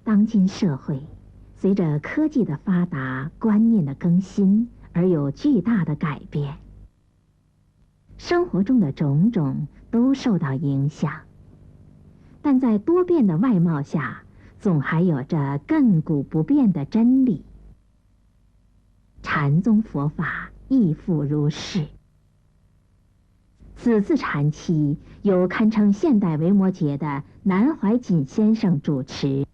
当今社会，随着科技的发达、观念的更新，而有巨大的改变。生活中的种种都受到影响，但在多变的外貌下，总还有着亘古不变的真理。禅宗佛法亦复如是。此次禅期由堪称现代维摩诘的南怀瑾先生主持，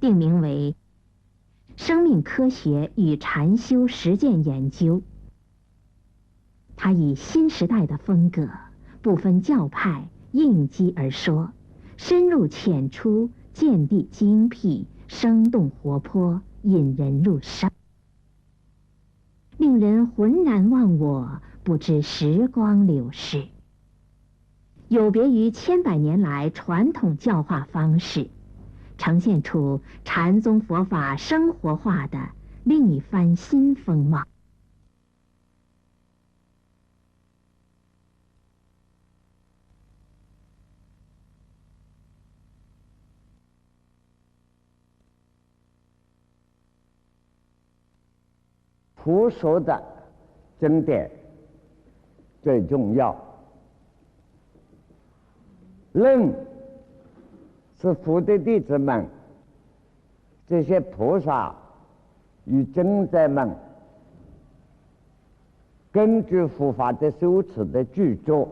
定名为《生命科学与禅修实践研究》。他以新时代的风格，不分教派，应机而说，深入浅出，见地精辟，生动活泼，引人入胜，令人浑然忘我，不知时光流逝。有别于千百年来传统教化方式，呈现出禅宗佛法生活化的另一番新风貌。佛说的经典最重要，论是佛的弟子们，这些菩萨与僧者们根据佛法的修持的著作，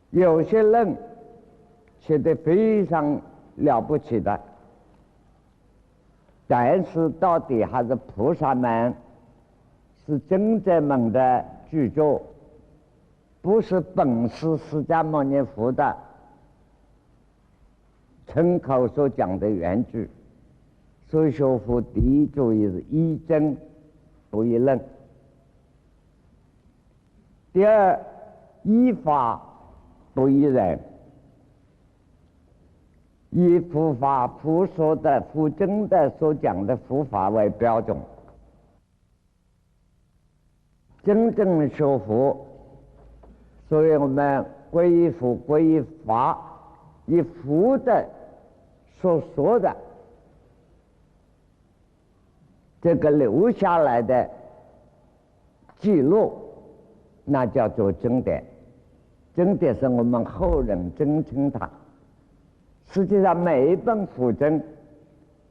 有些论写得非常了不起的，但是到底还是菩萨们，是僧者们的著作，不是本师释迦牟尼佛的村口所讲的原句。所以学佛第一注意是依真不依论。第二，依法不依人。以佛法佛说的佛真的所讲的佛法为标准，真正学佛，所以我们皈依佛皈依法，以佛的所说的这个留下来的记录，那叫做经典。经典是我们后人尊称它。实际上每一本佛经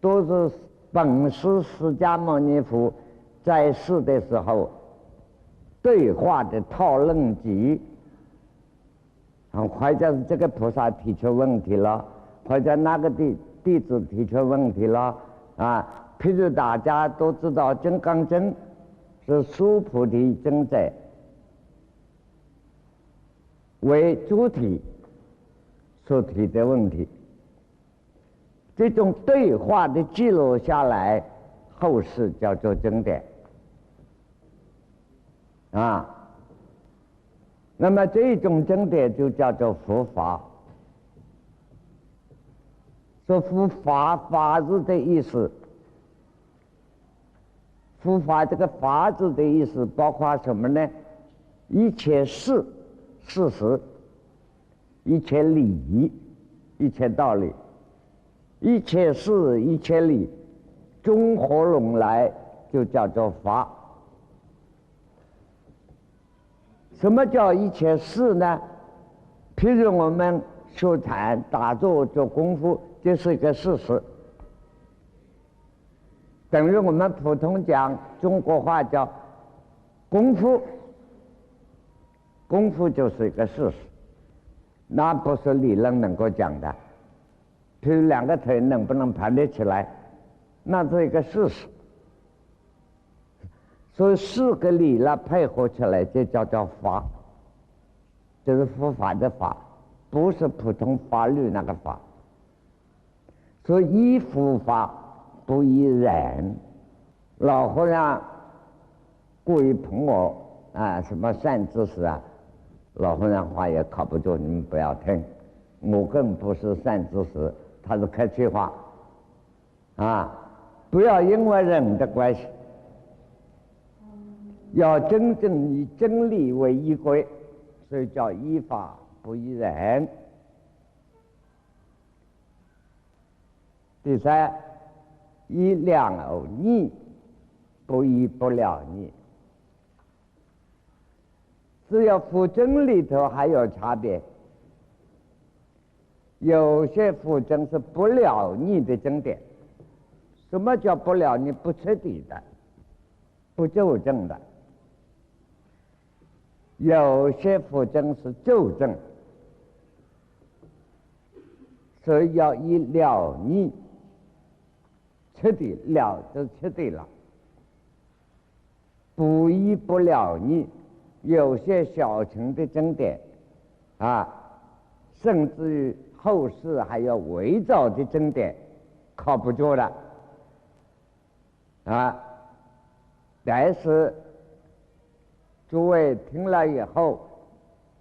都是本师释迦牟尼佛在世的时候对话的讨论集，或者是这个菩萨提出问题了，或者那个弟子提出问题了啊。譬如大家都知道金刚经是苏菩提尊者为主体所提的问题，这种对话的记录下来，后世叫做经典啊。那么这种经典就叫做佛法。说佛法，法字的意思，佛法这个法字的意思包括什么呢？一切事实，一切理，一切道理，一切事一切理综合拢来就叫做法。什么叫一切事呢？譬如我们修禅打坐做功夫，这是一个事实，等于我们普通讲中国话叫功夫，功夫就是一个事实，那不是理论能够讲的。譬如两个腿能不能盘得起来，那是一个事实。所以四个理了配合起来，这叫做法，这是佛法的法，不是普通法律那个法。所以依佛法不依人。老和尚故意捧我啊，什么善知识啊，老和尚话也靠不住，你们不要听，我更不是善知识，他是客气话啊，不要因为人的关系，要真正以真理为依归，所以叫依法不依人。第三，医了逆，不医不了逆。只有扶正里头还有差别，有些扶正是不了逆的正点。什么叫不了逆？不彻底的，不纠正的。有些扶正是纠正，所以要以了逆，彻底了就彻底了。不医不了逆，有些小乘的正点甚至于后世还有伪造的正点，靠不住了但是诸位听了以后，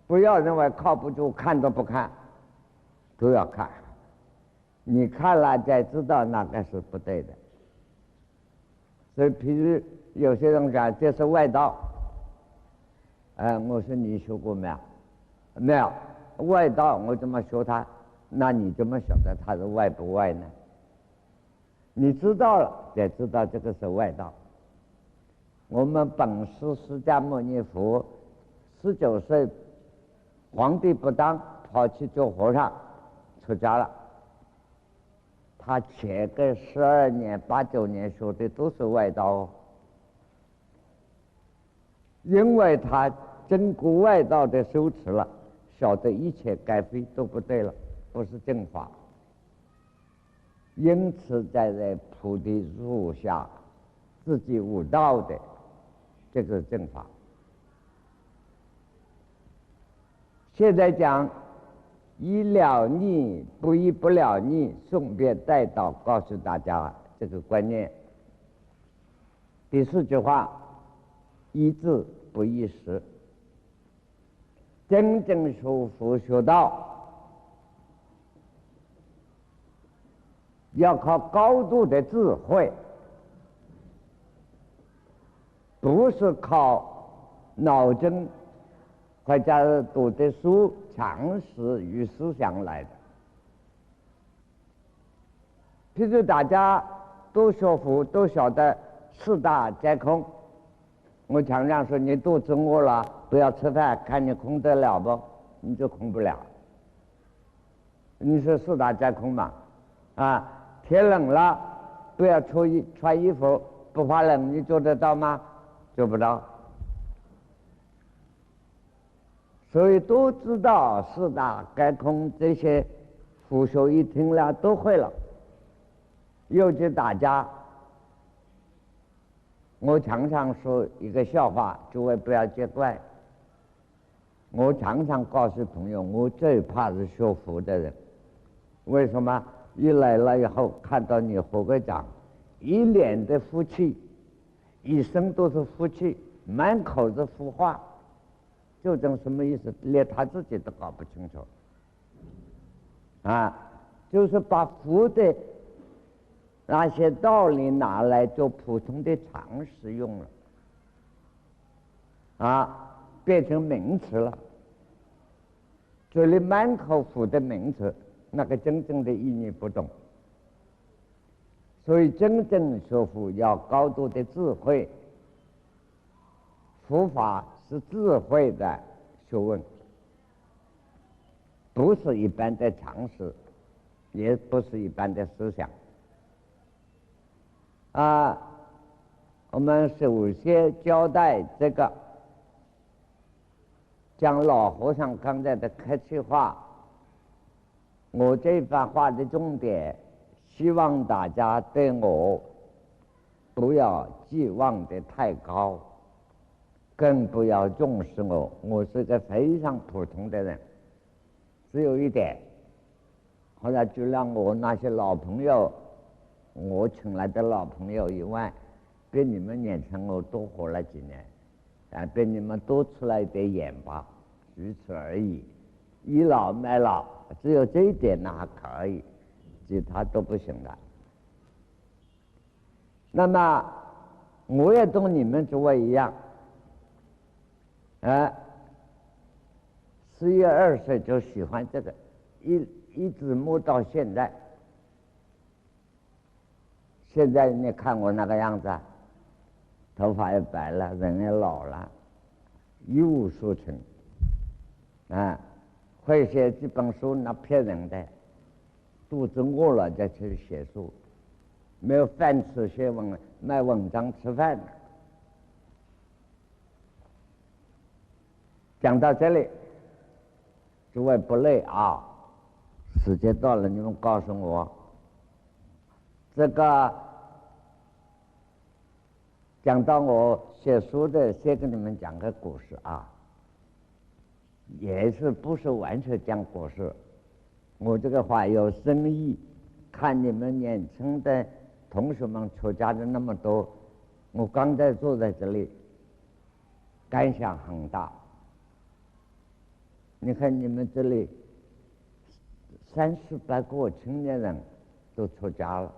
不要认为靠不住，看都不看，都要看。你看了才知道那个是不对的。所以譬如有些人讲这是外道，我说你学过没有？没有。外道我怎么学他？那你怎么晓得他是外不外呢？你知道了才知道这个是外道。我们本师释迦牟尼佛19岁，皇帝不当，跑去做和尚，出家了。他前个12年、8、9年学的都是外道因为他真过外道的修持了，晓得一切该非都不对了，不是正法。因此在菩提树下自己悟道的，这个是正法。现在讲医了逆，不医不了逆，顺便带到告诉大家这个观念。第4句话，医治不医时。真正学佛学道，要靠高度的智慧，不是靠脑筋或者读的书常识与思想来的。譬如大家都学佛，都晓得4大皆空。我常常说，你肚子饿了不要吃饭，看你空得了不？你就空不了。你说4大皆空嘛？天冷了不要穿衣服，不怕冷，你做得到吗？做不到。所以都知道4大皆空，这些佛学一听了都会了。尤其大家，我常常说一个笑话，诸位不要见怪。我常常告诉朋友，我最怕是学佛的人。为什么？一来了以后看到你合个掌，一脸的福气，一身都是福气，满口是福话，究竟什么意思？连他自己都搞不清楚。就是把佛的那些道理拿来做普通的常识用了，变成名词了。嘴里满口佛的名词，那个真正的意义不懂。所以真正学佛要高度的智慧，佛法是智慧的学问，不是一般的常识，也不是一般的思想。我们首先交代这个，讲老和尚刚才的客气话。我这番话的重点，希望大家对我不要寄望的太高，更不要重视我。我是个非常普通的人，只有一点，后来就让我那些老朋友，我请来的老朋友以外，比你们年轻我多活了几年，比你们多出来一点眼吧，如此而已。倚老卖老，只有这一点呢还可以，其他都不行的。那么我也同你们诸位一样，11、2岁就喜欢这个，一直摸到现在。现在你看我那个样子，头发也白了，人也老了，一无所成啊！会写几本书那骗人的，肚子饿了再去写书，没有饭吃卖文章吃饭。讲到这里，诸位不累啊，时间到了，你们告诉我，这个讲到我写书的，先跟你们讲个故事啊，也是不是完全讲故事，我这个话有深意，看你们年轻的同学们出家的那么多，我刚才坐在这里，感想很大。你看你们这里300-400个青年人都出家了，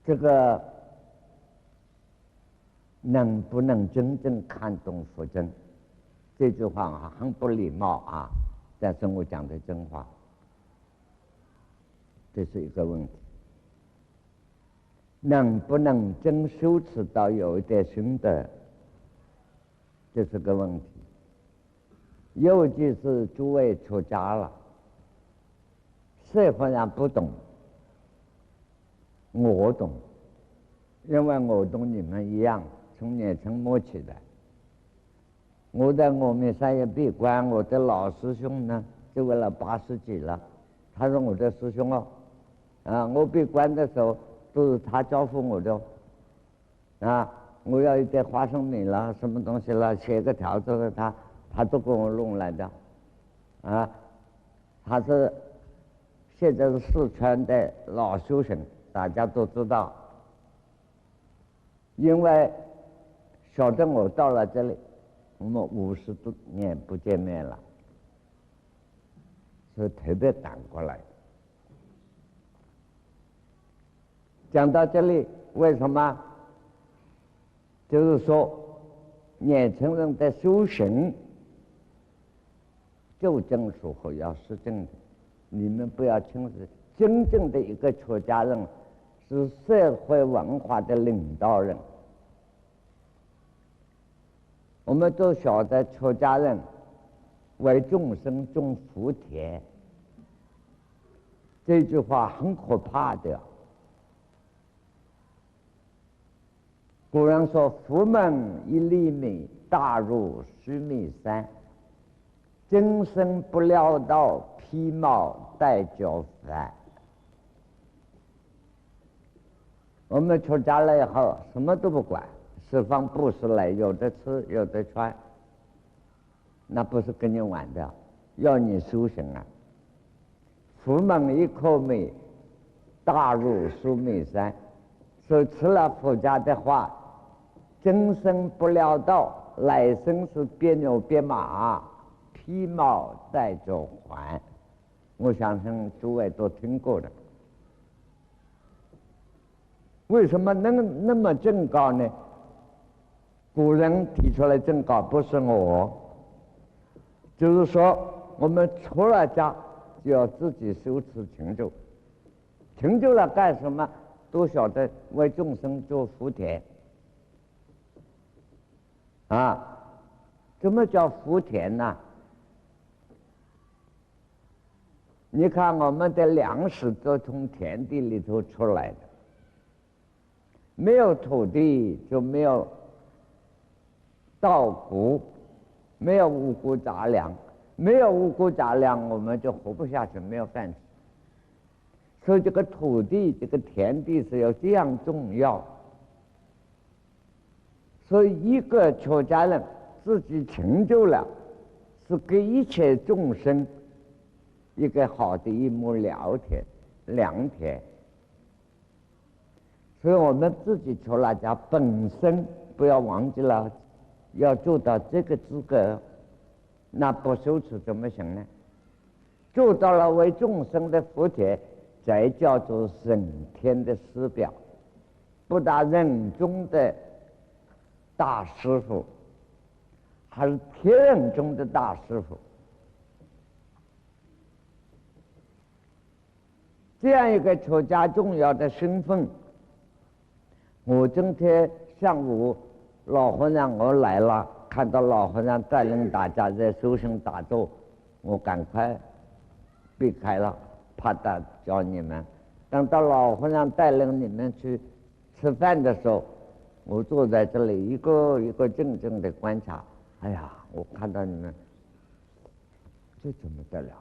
这个能不能真正看懂佛真？这句话啊很不礼貌啊，但是我讲的真话，这是一个问题。能不能真修持到有一点心得，这是个问题。尤其是诸位出家了，社会上不懂，我懂，因为我懂你们一样，从年轻摸起的。我在峨眉山也闭关，我的老师兄呢，就为了80几了，他是我的师兄哦，我闭关的时候都是他教付我的，我要一点花生米啦，什么东西啦，写个条子给他都给我弄来的，他是现在是四川的老修行，大家都知道。因为晓得我到了这里，我们50多年不见面了，所以特别赶过来。讲到这里，为什么？就是说，年轻人的修行就正属乎要实证的，你们不要轻视。真正的一个出家人是社会文化的领导人。我们都晓得出家人为众生种福田，这句话很可怕的。古人说福门一粒米，大如须弥山，今生不料到，披毛戴角幡。我们出家了以后什么都不管，十方布施来，有的吃有的穿，那不是跟你玩的，要你修行啊。福门一颗米，大如须弥山，所以吃了佛家的话，今生不料到，来生是变牛变马，披毛戴角环。我相信诸位都听过的。为什么能那么正高呢？古人提出来正高，不是我，就是说我们出了家就要自己修持成就，成就了干什么？都晓得为众生做福田啊！什么叫福田呢？你看我们的粮食都从田地里头出来的，没有土地就没有稻谷，没有五谷杂粮，没有五谷杂粮我们就活不下去，没有饭吃。所以这个土地这个田地是要这样重要。所以一个出家人自己成就了，是给一切众生一个好的一亩良田。所以我们自己出了家本身不要忘记了，要做到这个资格，那不修持怎么行呢？做到了为众生的福田，才叫做人天的师表，不但人中的大师傅，还是天人中的大师傅。这样一个出家重要的身份。我今天上午老和尚我来了，看到老和尚带领大家在修行打坐，我赶快避开了，怕打搅你们。等到老和尚带领你们去吃饭的时候，我坐在这里一个一个静静的观察。哎呀，我看到你们，这怎么得了？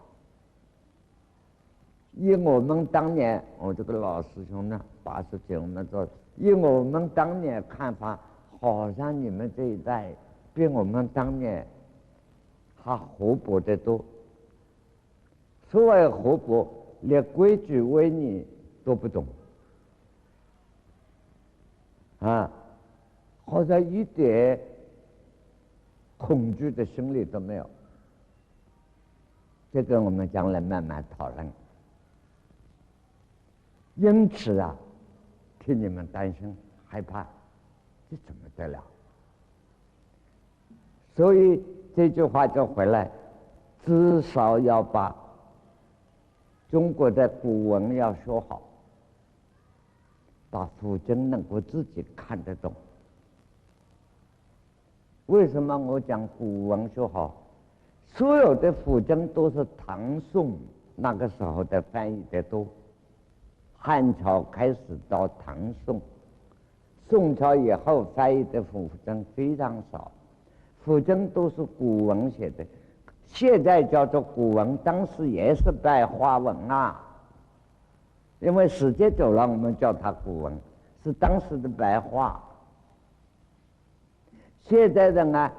以我们当年，我这个老师兄呢，89我们做，以我们当年看法，好像你们这一代比我们当年还活泼得多。所谓活泼，连规矩威仪都不懂啊，好像一点恐惧的心理都没有。这个我们将来慢慢讨论。因此啊，替你们担心害怕，这怎么得了？所以这句话就回来，至少要把中国的古文要学好，把古经能够自己看得懂。为什么我讲古文学好？所有的古经都是唐宋那个时候的翻译的多。汉朝开始到唐宋，宋朝以后翻译的古经非常少，古经都是古文写的，现在叫做古文，当时也是白话文啊。因为时间久了，我们叫它古文，是当时的白话。现在人啊，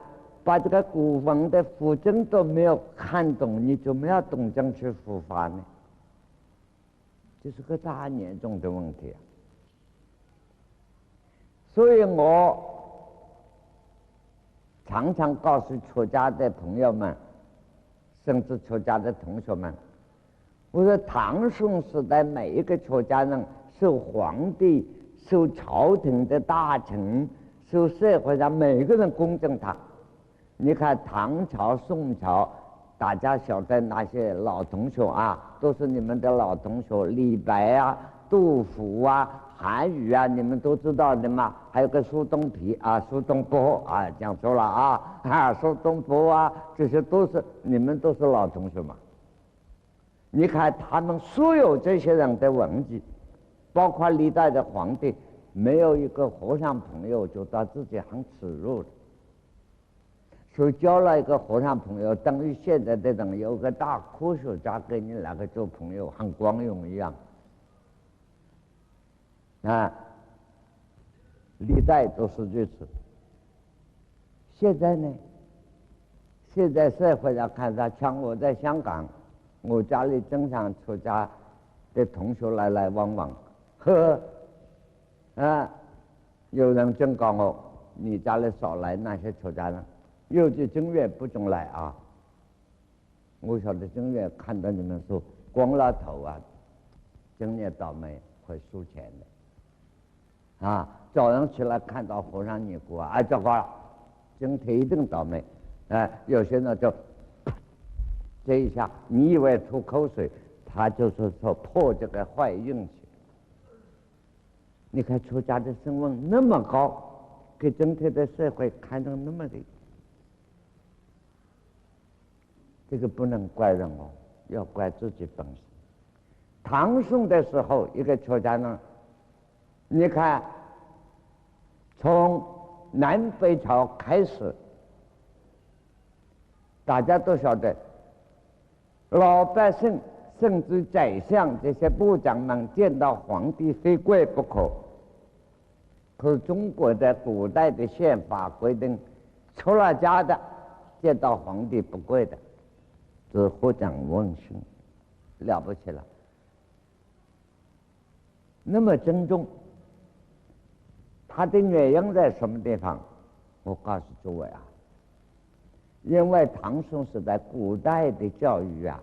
把这个古文的古经都没有看懂，你怎么样懂经去佛法呢？这是个大严重的问题啊！所以我常常告诉出家的朋友们，甚至出家的同学们，我说唐宋时代每一个出家人受皇帝、受朝廷的大臣、受社会上每一个人恭敬他。你看唐朝、宋朝，大家晓得那些老同学啊，都是你们的老同学，李白啊、杜甫啊、韩愈啊，你们都知道的嘛。还有个苏东坡啊、苏东坡啊，讲错了啊，苏东坡啊，这些都是你们都是老同学嘛。你看他们所有这些人的文集，包括历代的皇帝，没有一个和尚朋友觉得自己很耻辱的。所以交了一个和尚朋友，等于现在的人有个大科学家跟你两个做朋友，很光荣一样啊。历代都是如此。现在呢？现在社会上看到，像我在香港，我家里经常出家的同学来来往往，有人警告我，你家里少来那些出家人。尤其正月不准来啊！我晓得正月看到你们说光了头啊，今年倒霉会输钱的啊！早上起来看到和尚尼姑啊，这话今天一定倒霉。有些人就这一下，你以为吐口水，他就是说破这个坏运气。你看出家的声望那么高，给整体的社会看成那么的。这个不能怪人哦，要怪自己本身。唐宋的时候，一个出家人，你看，从南北朝开始，大家都晓得，老百姓甚至宰相这些部长们见到皇帝非跪不可。可是中国的古代的宪法规定，出了家的见到皇帝不跪的。是合掌问讯，了不起了。那么珍重，它的原因在什么地方？我告诉诸位啊，因为唐宋时代古代的教育啊，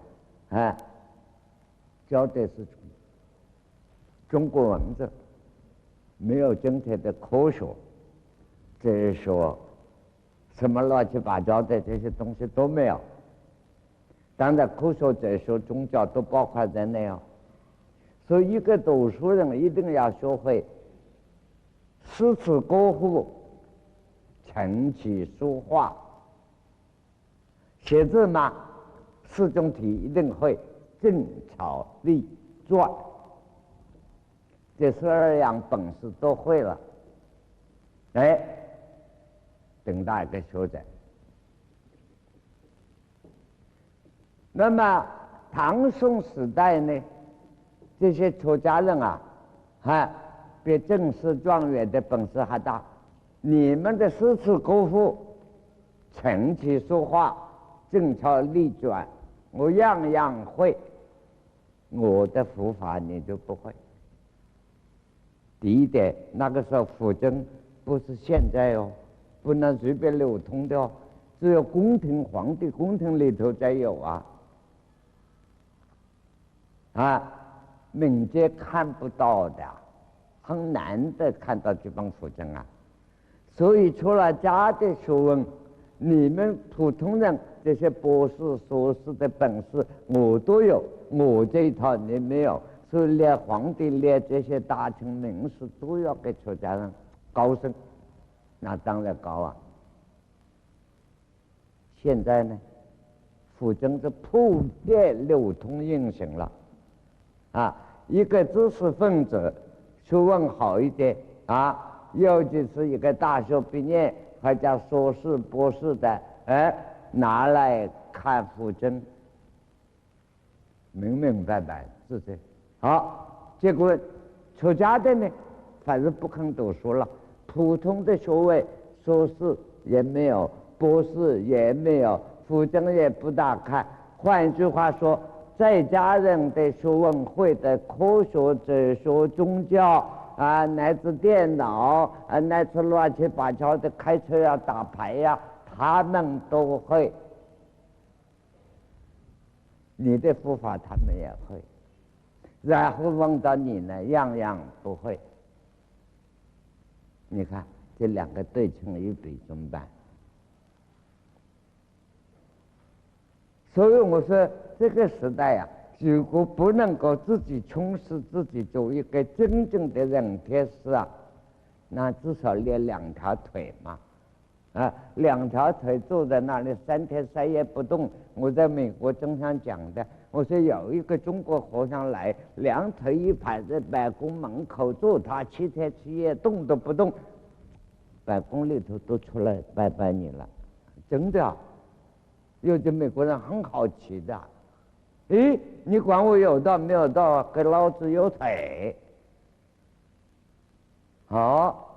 教的是中国文字，没有今天的科学、哲学，什么乱七八糟的这些东西都没有。当然，科学、哲学、宗教都包括在内哦。所以一个读书人一定要学会诗词歌赋、琴棋书画。写字嘛，四种体一定会，正巧隶篆，这12样本事都会了，哎，等大一个学者。那么唐宋时代呢，这些出家人啊，比正式状元的本事还大。你们的诗词歌赋、琴棋书画、正巧隶篆，我样样会，我的佛法你就不会。第一点，那个时候佛经不是现在哦，不能随便流通的哦，只有宫廷皇帝宫廷里头才有民间看不到的，很难的看到这本佛经啊。所以出了家的学问，你们普通人这些博士硕士的本事我都有，我这一套你没有，所以连皇帝连这些大臣名士都要给出家人高升，那当然高啊。现在呢，佛经是普遍流通运行了一个知识分子学问好一点尤其是一个大学毕业还叫硕士博士的，拿来看佛经，明明白白是这。好，结果出家的呢，反正不肯读书了，普通的学位，硕士也没有，博士也没有，佛经也不大看。换一句话说，在家人的学问会的科学、哲学、宗教乃至电脑乃至乱七八糟的开车打牌他们都会。你的佛法他们也会，然后问到你呢，样样不会。你看这两个对称一比怎么办？所以我说这个时代如果不能够自己充实自己，做一个真正的人天师那至少练2条腿嘛，2条腿坐在那里3天3夜不动。我在美国经常讲的，我说有一个中国和尚来，2腿一排在白宫门口坐，他7天7夜动都不动，白宫里头都出来拜拜你了，真的有的美国人很好奇的，你管我有道没有道给老子有腿。好，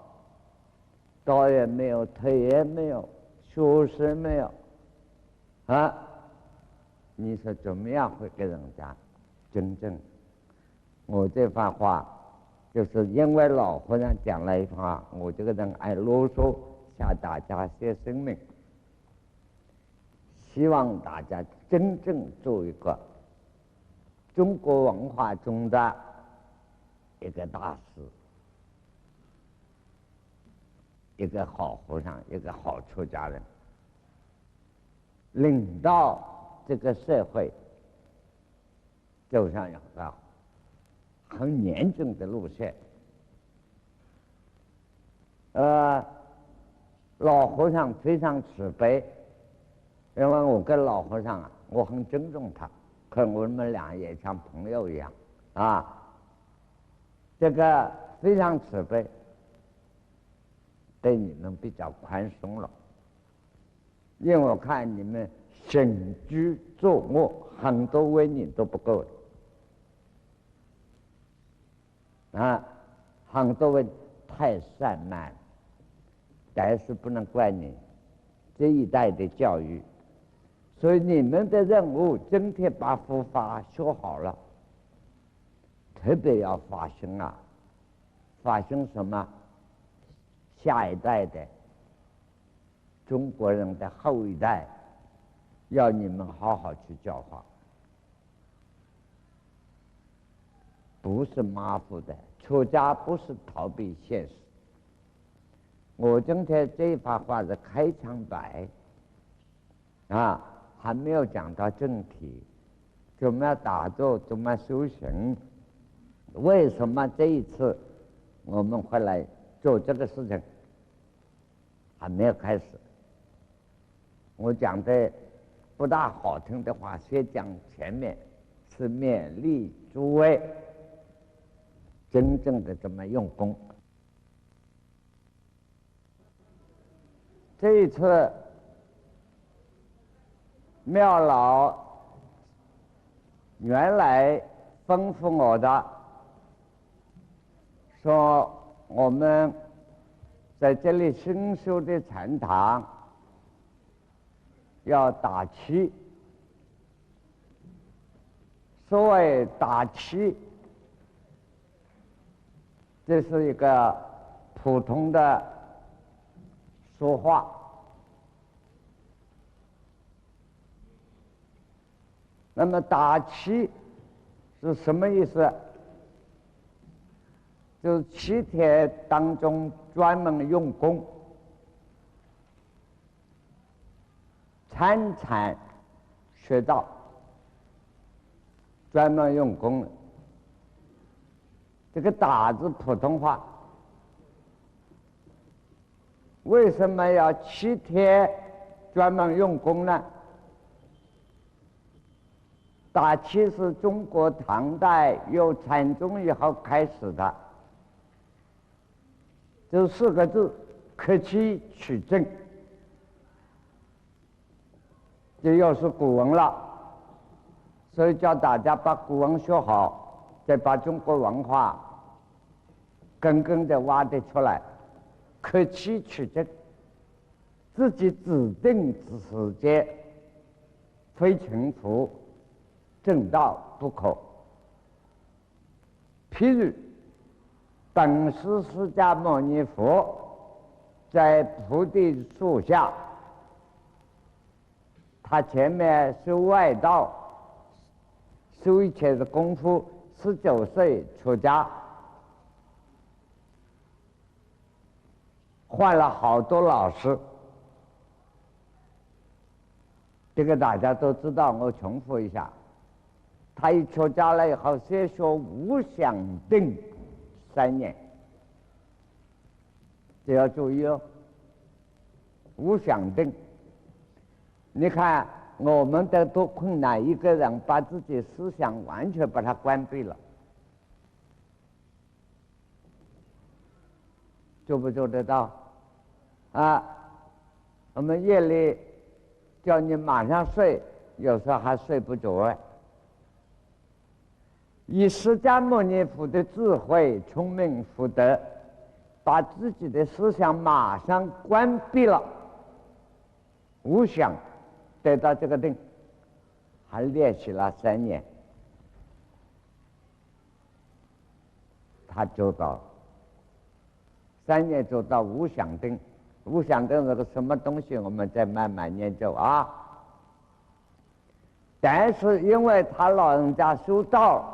道也没有，腿也没有，学识没有你说怎么样会给人家真正？我这番话就是因为老和尚讲了一番话，我这个人爱啰嗦，向大家写声明，希望大家真正做一个中国文化中的一个大师，一个好和尚，一个好出家人，领导这个社会走上一条很严正的路线。老和尚非常慈悲，因为我跟老和尚我很尊重他，可我们俩也像朋友一样这个非常慈悲，对你们比较宽松了，因为我看你们行居坐卧很多威尼都不够的很多位太散漫，但是不能怪你这一代的教育，所以你们的任务今天把佛法学好了，特别要发心发心什么？下一代的中国人的后一代，要你们好好去教化，不是马虎的。出家不是逃避现实。我今天这一番话是开场白还没有讲到正题，怎么样打坐，怎么样修行，为什么这一次我们会来做这个事情？还没有开始。我讲的不大好听的话，先讲前面，是勉励诸位真正的这么用功。这一次妙老原来吩咐我的，说我们在这里新修的禅堂要打七。所谓打七，这是一个普通的说话。那么打七是什么意思？就是7天当中专门用功，参禅学道，专门用功了。这个打字普通话，为什么要7天专门用功呢？打七是中国唐代由禅宗以后开始的，这4个字，克期取证，这又是古文了，所以叫大家把古文学好，再把中国文化根根的挖得出来，克期取证，自己指定时间，非群服，正道不可。譬如本师释迦牟尼佛在菩提树下，他前面修外道，修一切的功夫，19岁出家，换了好多老师，这个大家都知道，我重复一下。他一出家了以后，先学无想定3年，这要注意哦。无想定，你看我们的多困难，一个人把自己思想完全把它关闭了，做不做得到？啊，我们夜里叫你马上睡，有时候还睡不着。以释迦牟尼佛的智慧、聪明、福德，把自己的思想马上关闭了，无想得到这个定，还练习了3年，他做到了。3年做到无想定。无想定是个什么东西？我们再慢慢研究啊。但是因为他老人家修道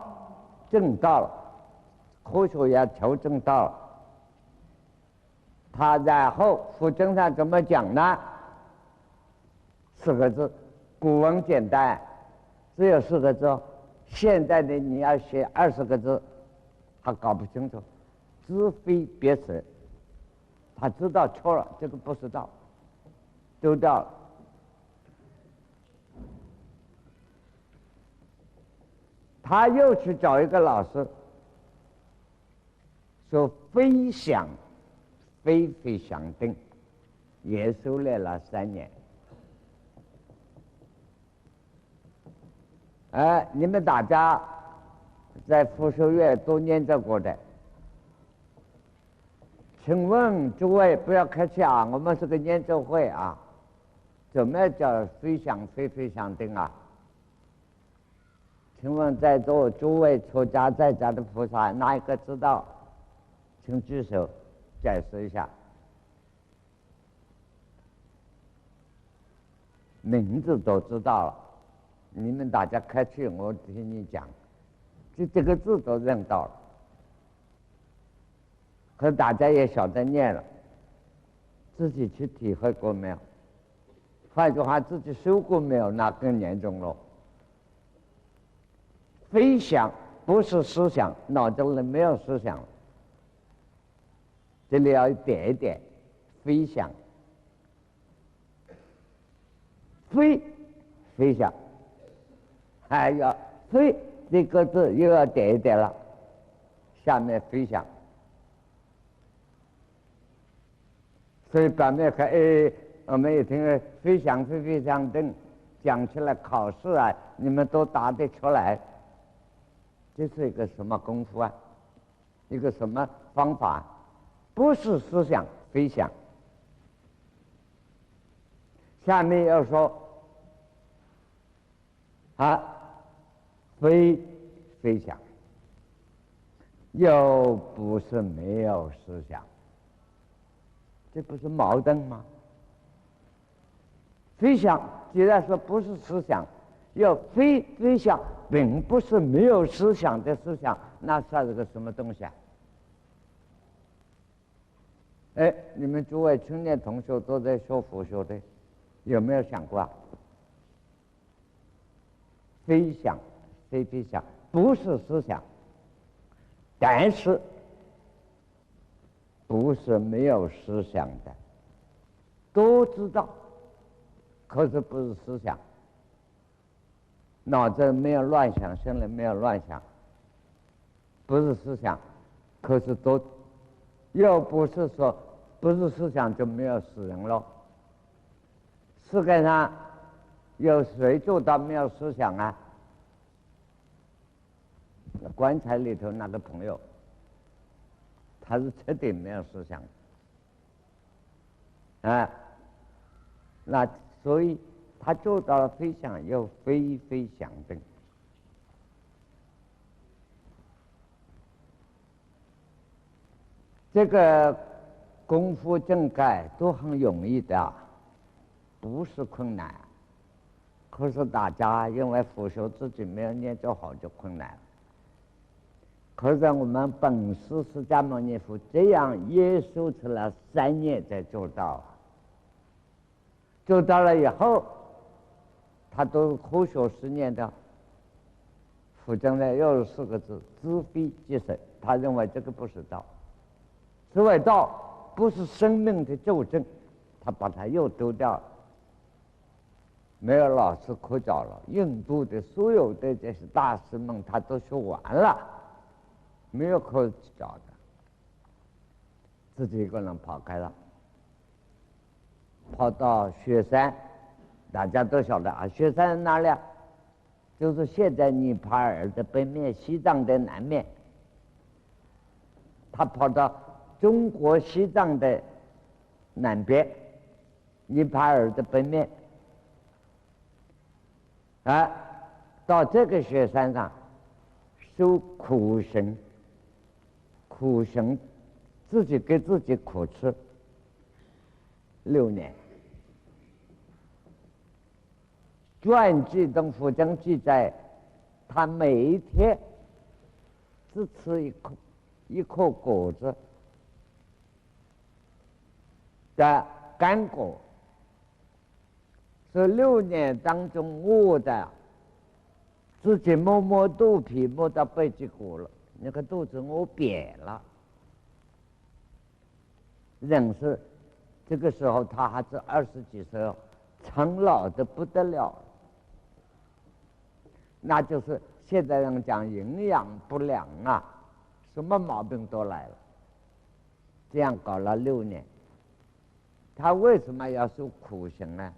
证道了，科学也求证道了，他然后佛经上怎么讲呢？4个字，古文简单，只有4个字。现在的你要写20个字，他搞不清楚，知非别舍。他知道错了，这个不是道，丢掉了。他又去找一个老师，说非想非想定，也修炼了3年。你们大家在佛学院都念着过的。请问诸位不要客气啊，我们是个研究会啊，怎么叫非想非想定啊？请问在座诸位出家在家的菩萨，哪一个知道？请举手解释一下。名字都知道了，你们大家客气，我听你讲，这个字都认到了。可大家也晓得念了，自己去体会过没有？换句话，自己修过没有？那更严重了。非想不是思想，脑子里没有思想了。这里要一点一点，飞翔，飞翔，还要飞这个字又要点一点了，下面飞翔。所以表面看，我们一听飞翔飞翔灯，讲起来考试啊，你们都答得出来。这是一个什么功夫啊？一个什么方法？不是思想飞翔。下面要说啊，飞翔，又不是没有思想，这不是矛盾吗？飞翔既然说不是思想，要飞翔，并不是没有思想的思想，那算是个什么东西啊？你们诸位青年同学都在学佛学的，有没有想过啊？飞翔不是思想，但是不是没有思想的，都知道，可是不是思想，脑子没有乱想，心里没有乱想，不是思想，可是都又不是说不是思想就没有死人了。世界上有谁做到没有思想啊？棺材里头那个朋友，他是彻底没有思想啊。那所以他做到了飞翔，又飞翔灯。这个功夫正盖都很容易的，不是困难。可是大家因为佛学自己没有研究好，就困难了。可是我们本师释迦牟尼佛这样也修持了3年才做到，做到了以后，他都苦学10年的，佛经呢又是4个字：知非即是。他认为这个不是道，所谓道不是生命的纠正，他把它又丢掉了，没有老师可教了。印度的所有的这些大师们，他都学完了，没有可教的，自己一个人跑开了，跑到雪山，大家都晓得啊，雪山在哪里啊？就是现在尼泊尔的北面，西藏的南面。他跑到中国西藏的南边，尼泊尔的北面，到这个雪山上修苦行，自己给自己苦吃6年。传记中佛经记载，他每一天只吃一颗果子的干果，这6年当中饿的自己摸肚皮，摸到背脊骨了，那个肚子饿瘪了。人是这个时候他还是20几岁哦，苍老的不得了，那就是现在人讲营养不良啊，什么毛病都来了。这样搞了6年，他为什么要受苦行呢？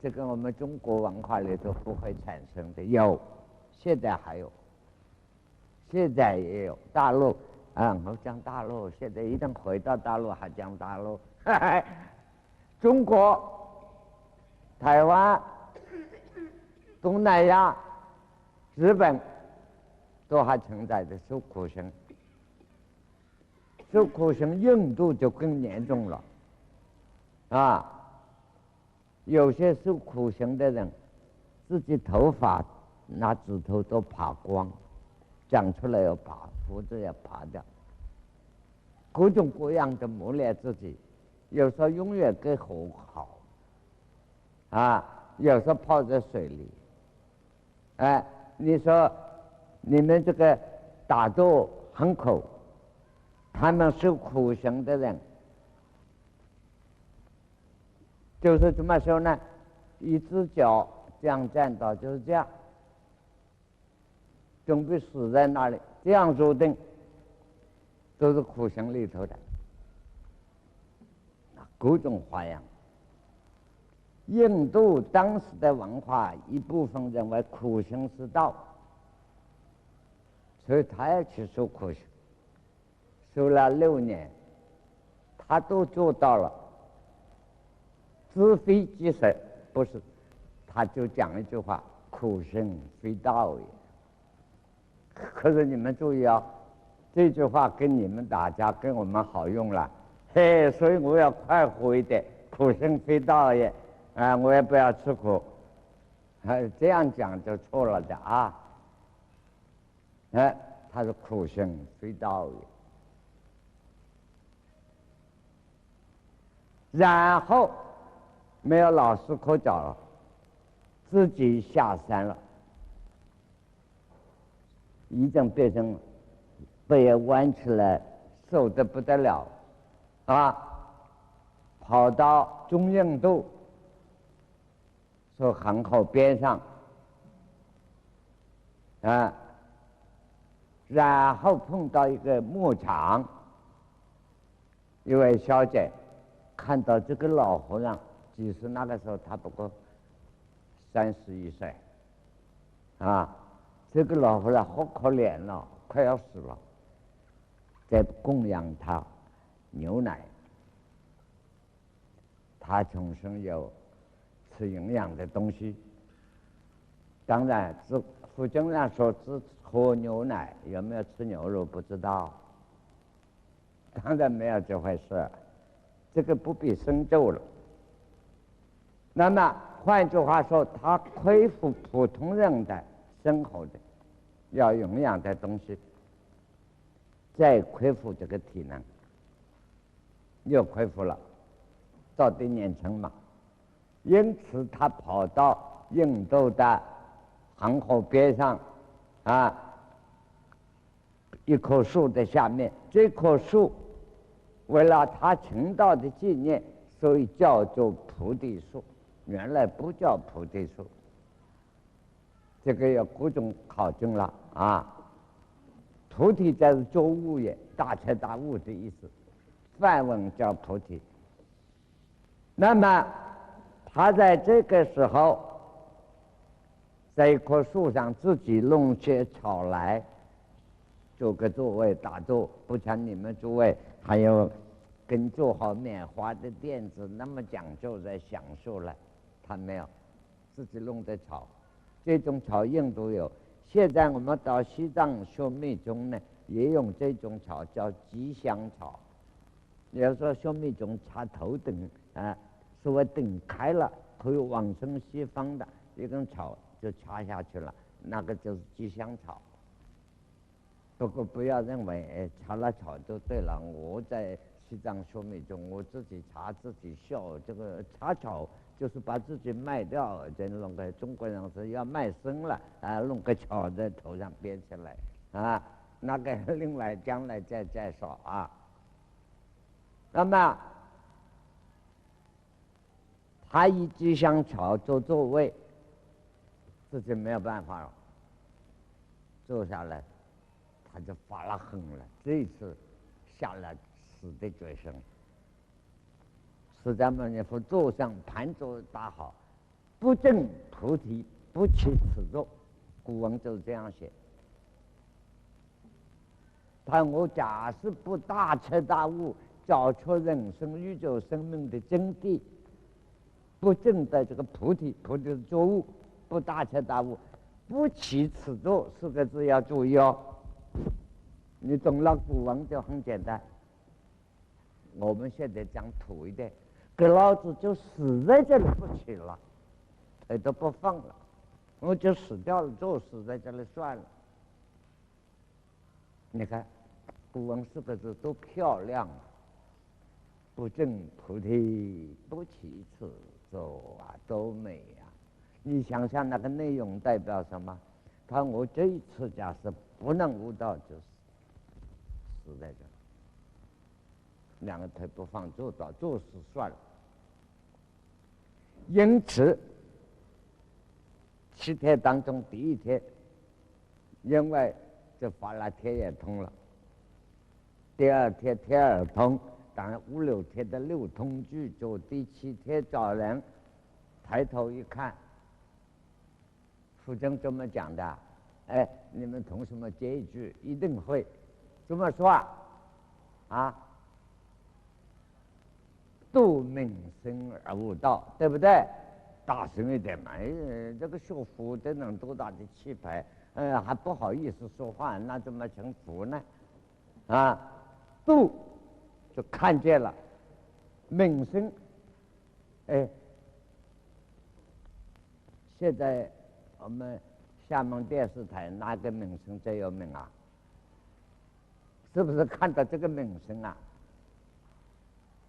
这个我们中国文化里头不会产生的，有，现在还有，现在也有。大陆我讲大陆，现在一定回到大陆还讲大陆，中国、台湾、东南亚、日本都还存在着受苦行。受苦行，印度就更严重了有些受苦行的人，自己头发拿指头都拔光，长出来要拔，胡子要拔掉，各种各样的磨练自己。有时候永远跟火好有时候泡在水里。你说你们这个打坐很苦，他们是苦行的人，就是怎么说呢？一只脚这样站到，就是这样，准备死在那里，这样入定，都是苦行里头的，各种花样。印度当时的文化一部分认为苦行是道，所以他要去受苦行，受了6年，他都做到了，知非即实，不是，他就讲一句话：苦行非道也。可是你们注意啊，这句话跟你们大家跟我们好用了，嘿，所以我要快活一点，苦行非道也。我也不要吃苦，这样讲就错了的啊！他说苦行非道也。然后没有老师可教了，自己下山了，一阵变成背也弯起来，瘦得不得了啊！跑到中印度。说港口边上，然后碰到一个牧场，一位小姐看到这个老和尚，其实那个时候他不过31岁，这个老和尚好可怜了，快要死了，在供养他牛奶，他从生有吃营养的东西，当然佛经上说只喝牛奶，有没有吃牛肉不知道，当然没有这回事，这个不必深究了。那么换句话说，他恢复普通人的生活的要营养的东西，再恢复这个体能，又恢复了，到底年轻嘛。因此他跑到印度的港口边上，一棵树的下面，这棵树为了他成道的纪念，所以叫做菩提树，原来不叫菩提树，这个有各种考证了啊。菩提就是作物也，大彻大悟的意思，梵文叫菩提。那么他在这个时候，在一棵树上自己弄些草来做个座位打坐，不像你们诸位还有跟做好棉花的垫子那么讲究在享受了，他没有，自己弄的草，这种草印度有，现在我们到西藏修密宗呢，也用这种草叫吉祥草。有时候修密宗插头顶所谓顶开了可以往生西方的一根草就插下去了，那个就是吉祥草。不过不要认为插了草就对了，我在西藏修密宗我自己插自己笑，这个插草就是把自己卖掉，这弄个中国人是要卖身了弄个草在头上编起来那个另外将来再说啊。那么他以吉祥草做座位，自己没有办法了，坐下来他就发了狠了，这一次下了死的决心。释迦牟尼佛座上盘坐大好，不证菩提不起此座，古文就是这样写。我假使不大彻大悟，找出人生宇宙生命的真谛，不证得这个菩提，菩提是作物，不大彻大悟，不起此座4个字要注意哦。你懂了古文就很简单。我们现在讲土一点，给老子就死在这里不起了，腿都不放了，我就死掉了，就死在这里算了。你看古文4个字多漂亮啊！不证菩提不起此座多美啊！你想想那个内容代表什么？他我这一次假是不能悟道，就死在这，两个腿不放，坐到坐死算了。因此7天当中第一天，因为这法那天也通了，第二天天耳通，当然5、6天的六通具足，第7天早人抬头一看，傅征这么讲的，哎，你们同学们接一句，一定会这么说啊，度命生而悟道，对不对？大声一点嘛！这个学佛得能多大的气派？还不好意思说话，那怎么成佛呢？啊，度就看见了，命生，哎，现在我们厦门电视台哪个名声最有名啊？是不是看到这个名声啊？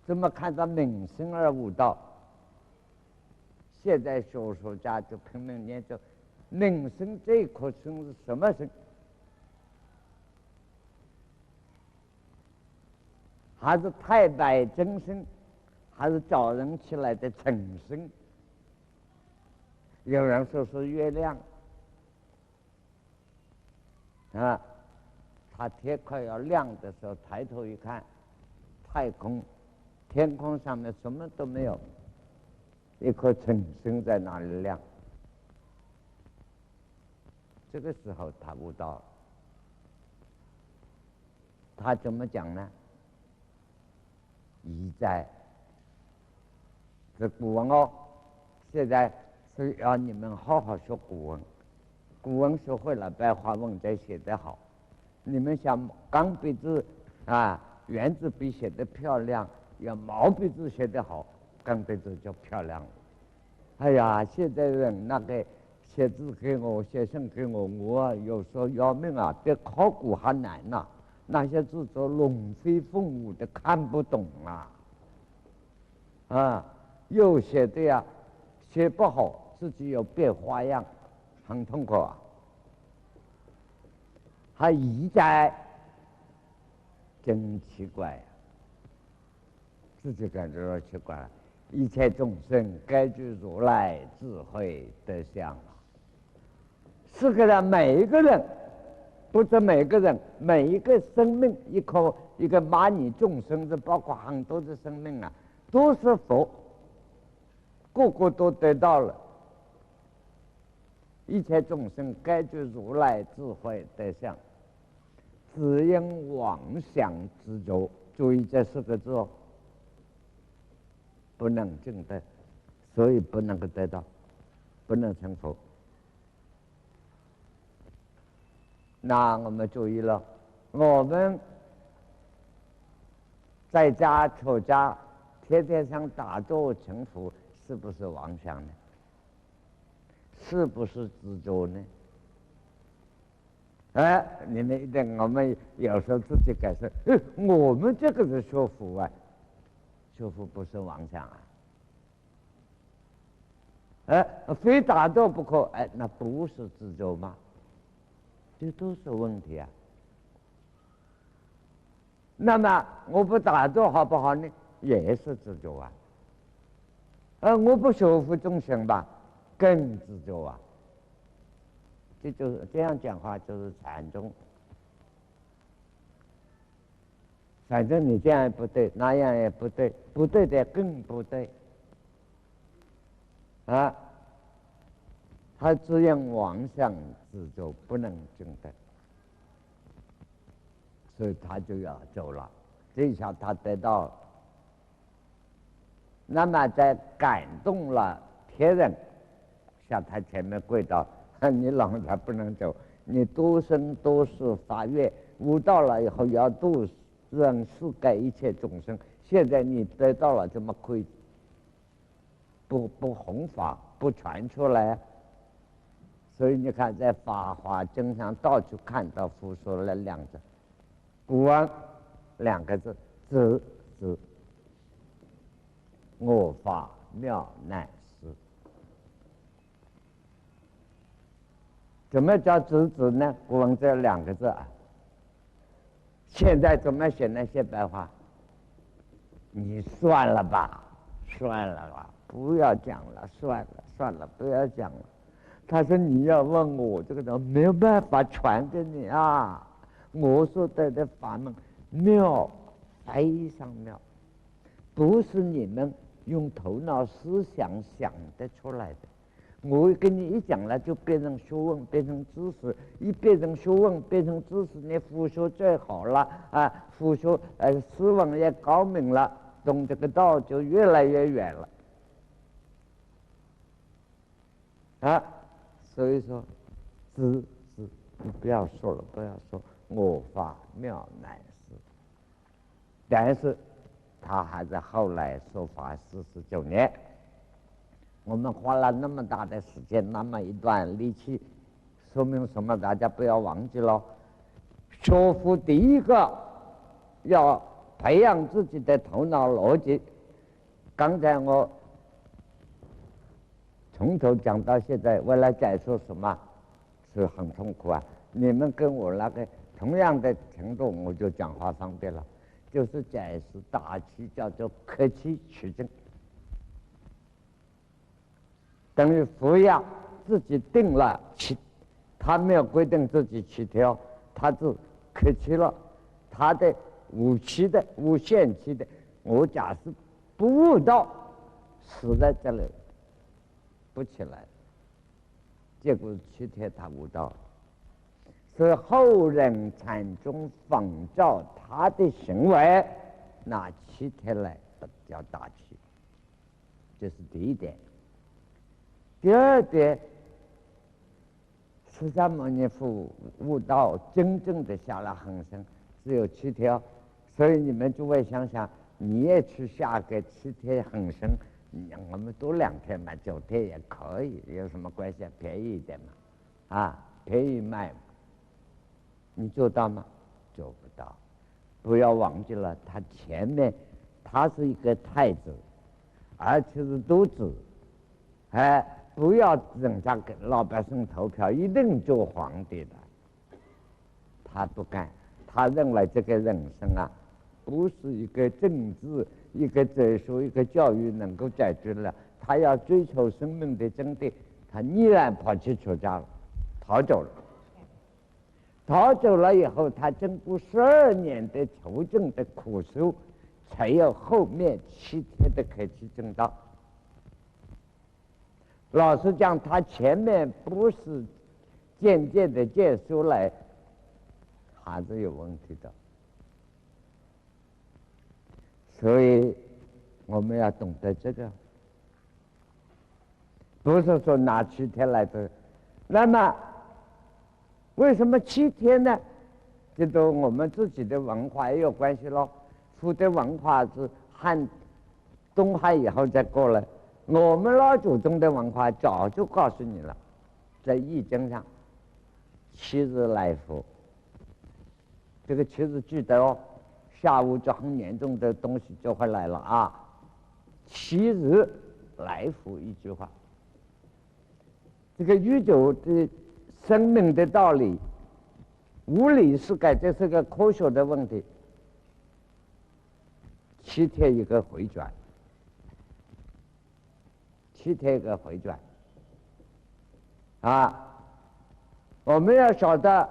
怎么看到名声而悟道？现在学术家就拼命研究名声这一颗声是什么声？还是太白真声，还是早人起来的晨声？有人说是月亮啊，它天快要亮的时候，抬头一看，太空天空上面什么都没有，一颗晨星在那里亮。这个时候他悟到了，他怎么讲呢？一在这古文哦，现在是要你们好好学古文，古文学会了，白话文再写得好。你们想钢笔字啊，圆珠笔写得漂亮，要毛笔字写得好，钢笔字就漂亮了。哎呀，现在人那个写字给我，写信给我，我有时候要命啊，比考古还难呐、那些字都龙飞凤舞的，看不懂啊，又写的呀，写不好，自己又变花样，很痛苦啊。还一再真奇怪呀、自己感觉到奇怪了。一切众生该具如来智慧德相啊！是个人，每一个人，不是每个人，每一个生命，一个蚂蚁众生，这包括很多的生命啊，都是佛，个个都得到了。一切众生该具如来智慧德相，只因妄想执着。注意这4个字哦。不能证得，所以不能够得到，不能成佛。那我们注意了，我们在家出家，天天想打坐成佛，是不是妄想呢？是不是执着呢？哎，你们一定，我们有时候自己感受，我们这个是学佛啊。学佛不是妄想啊！非打坐不可，那不是执着吗？这都是问题啊。那么我不打坐好不好呢？也是执着啊。我不修复众生吧，更执着啊。这就是这样讲话，就是禅宗。反正你这样也不对，那样也不对，不对的更不对啊！他只因妄想执着，不能证得，所以他就要走了。这一下他得到了，那么在感动了天人，向他前面跪倒，你老人家不能走，你多生多世发愿，悟到了以后要度人世间一切众生。现在你得到了，怎么可以不弘法，不传出来？所以你看，在《法华经》上到处看到佛说了2字，古文2个字，子，我法妙难思。怎么叫知止呢？古文只有2个字啊。现在怎么写那些白话？你算了吧，算了吧，不要讲了，算了算了，不要讲了。他说你要问我这个人没有办法传给你啊。我所得的法门妙，非常妙，不是你们用头脑思想想得出来的。我跟你一讲了，就变成学问，变成知识。一变成学问，变成知识，你佛学最好了啊！佛学思维也高明了，懂这个道就越来越远了啊！所以说，知你不要说了，不要说我法妙难思。但是他还在后来说法49年。我们花了那么大的时间，那么一段力气，说明什么？大家不要忘记了。学佛第一个要培养自己的头脑逻辑。刚才我从头讲到现在，为了解说什么是很痛苦啊！你们跟我那个同样的程度，我就讲话方便了。就是解释大气，叫做客气取证。等于佛要自己定了他没有规定自己7条，他就客气了。他的无限期的，我假设不悟道，死在这里了，不起来，结果7天他悟道了。所以后人禅宗仿照他的行为，拿7天来叫大气，这是第一点。第二点，释迦牟尼佛悟道真正的下了恒生，只有7条。所以你们诸位想想，你也去下个7天恒生，我们多2天嘛，9天也可以，有什么关系？便宜一点嘛，啊，便宜卖嘛。你做到吗？做不到。不要忘记了，他前面他是一个太子，而且是独子，不要人家给老百姓投票一定做皇帝的，他不干。他认为这个人生啊，不是一个政治、一个哲学、一个教育能够解决了。他要追求生命的真谛，他毅然跑去出家了，逃走了。逃走了以后，他经过12年的求证的苦修，才有后面7天的可去正道。老实讲，他前面不是渐渐的借书来，还是有问题的。所以我们要懂得这个，不是说拿7天来的。那么为什么7天呢？这都我们自己的文化也有关系咯。佛的文化是东汉以后再过来。我们老祖宗的文化早就告诉你了，在易经上7日来佛，这个7日记得哦，下午就很严重的东西就会来了啊。7日来佛一句话，这个宇宙的生命的道理，无理是改，这是个科学的问题。7天一个回转，7天一个回转啊！我们要晓得，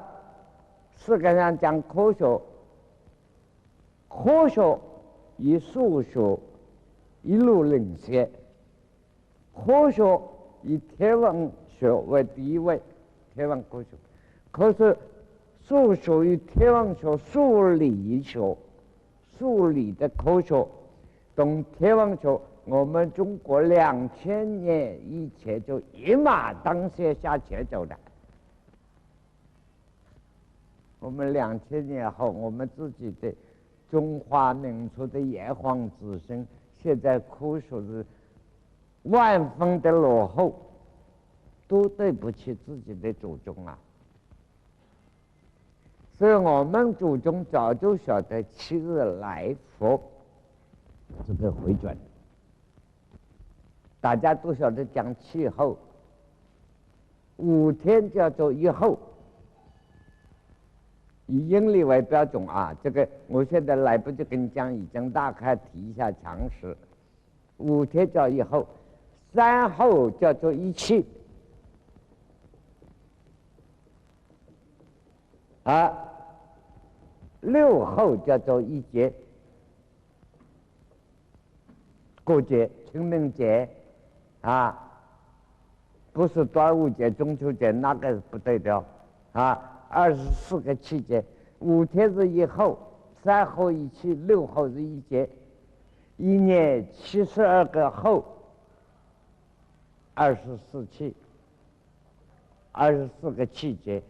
世界上讲科学，科学以数学一路领先，科学以天文学为第一位，天文科学。可是数学与天文学、数理学、数理的科学，懂天文学，我们中国2000年以前就一马当先向前走的。我们2000年后，我们自己的中华民族的炎黄子孙，现在科学是万分的落后，都对不起自己的祖宗啊！所以我们祖宗早就晓得7日来佛这个回转，大家都晓得讲气候， 5天叫做一候，以阴历为标准啊。这个我现在来不及跟你讲，已经大概提一下常识。5天叫一候，3候叫做一气啊，6候叫做一节。过节，清明节啊，不是端午节、中秋节，那个是不对的啊。24个气节，5天是一候，3候一气，6候是一节，一年72个候，24气，24个气节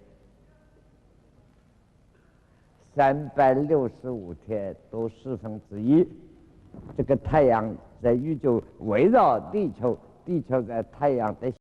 ，365天都1/4。这个太阳在宇宙围绕地球，地球在太阳的